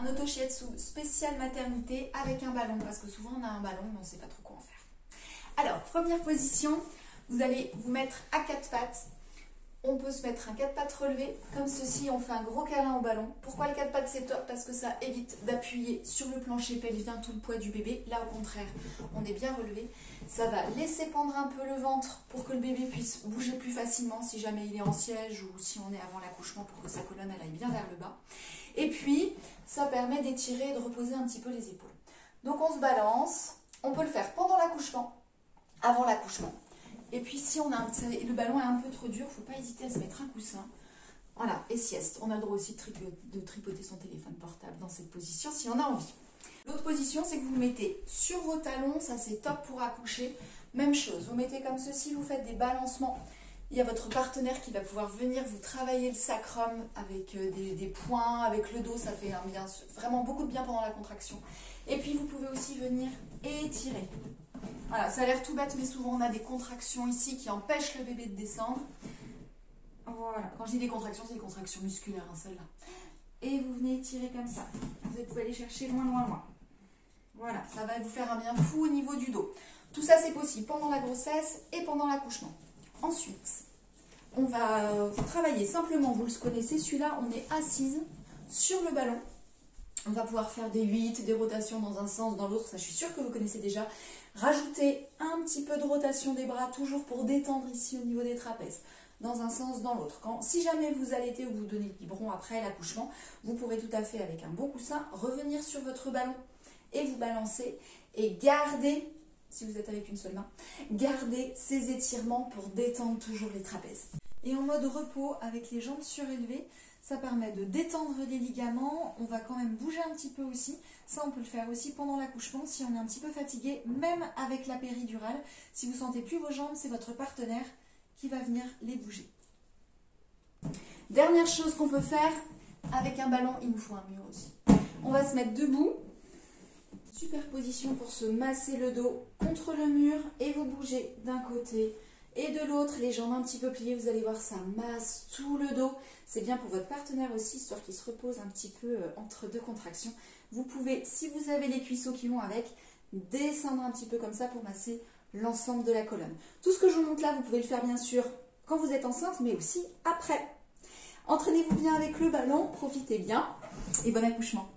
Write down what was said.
un auto-shiatsu spécial maternité avec un ballon, parce que souvent on a un ballon mais on ne sait pas trop quoi en faire. Alors, première position, vous allez vous mettre à quatre pattes. On peut se mettre un quatre pattes relevé, comme ceci, on fait un gros câlin au ballon. Pourquoi le quatre pattes c'est top? Parce que ça évite d'appuyer sur le plancher pelvien tout le poids du bébé. Là au contraire, on est bien relevé. Ça va laisser pendre un peu le ventre pour que le bébé puisse bouger plus facilement si jamais il est en siège ou si on est avant l'accouchement pour que sa colonne elle aille bien vers le bas. Et puis, ça permet d'étirer et de reposer un petit peu les épaules. Donc on se balance, on peut le faire pendant l'accouchement, avant l'accouchement. Et puis si on a le ballon est un peu trop dur, il ne faut pas hésiter à se mettre un coussin. Voilà, et sieste. On a le droit aussi de tripoter son téléphone portable dans cette position si on a envie. L'autre position, c'est que vous vous mettez sur vos talons, ça c'est top pour accoucher. Même chose, vous mettez comme ceci, vous faites des balancements. Il y a votre partenaire qui va pouvoir venir vous travailler le sacrum avec des points, avec le dos, ça fait un bien, vraiment beaucoup de bien pendant la contraction. Et puis vous pouvez aussi venir étirer. Voilà, ça a l'air tout bête, mais souvent on a des contractions ici qui empêchent le bébé de descendre. Voilà, quand je dis des contractions, c'est des contractions musculaires, hein, celle-là. Et vous venez étirer comme ça. Vous pouvez aller chercher loin, loin, loin. Voilà, ça va vous faire un bien fou au niveau du dos. Tout ça, c'est possible pendant la grossesse et pendant l'accouchement. Ensuite, on va travailler simplement, vous le connaissez, celui-là, on est assise sur le ballon. On va pouvoir faire des 8, des rotations dans un sens, dans l'autre, ça je suis sûre que vous connaissez déjà. Rajouter un petit peu de rotation des bras, toujours pour détendre ici au niveau des trapèzes, dans un sens, dans l'autre. Si jamais vous allaitez ou vous donnez le biberon après l'accouchement, vous pourrez tout à fait, avec un bon coussin, revenir sur votre ballon et vous balancer et garder, si vous êtes avec une seule main, garder ces étirements pour détendre toujours les trapèzes. Et en mode repos, avec les jambes surélevées, ça permet de détendre les ligaments, on va quand même bouger un petit peu aussi. Ça, on peut le faire aussi pendant l'accouchement si on est un petit peu fatigué, même avec la péridurale. Si vous ne sentez plus vos jambes, c'est votre partenaire qui va venir les bouger. Dernière chose qu'on peut faire, avec un ballon, il nous faut un mur aussi. On va se mettre debout, superposition pour se masser le dos contre le mur et vous bougez d'un côté et de l'autre, les jambes un petit peu pliées, vous allez voir, ça masse tout le dos. C'est bien pour votre partenaire aussi, histoire qu'il se repose un petit peu entre deux contractions. Vous pouvez, si vous avez les cuisseaux qui vont avec, descendre un petit peu comme ça pour masser l'ensemble de la colonne. Tout ce que je vous montre là, vous pouvez le faire bien sûr quand vous êtes enceinte, mais aussi après. Entraînez-vous bien avec le ballon, profitez bien et bon accouchement.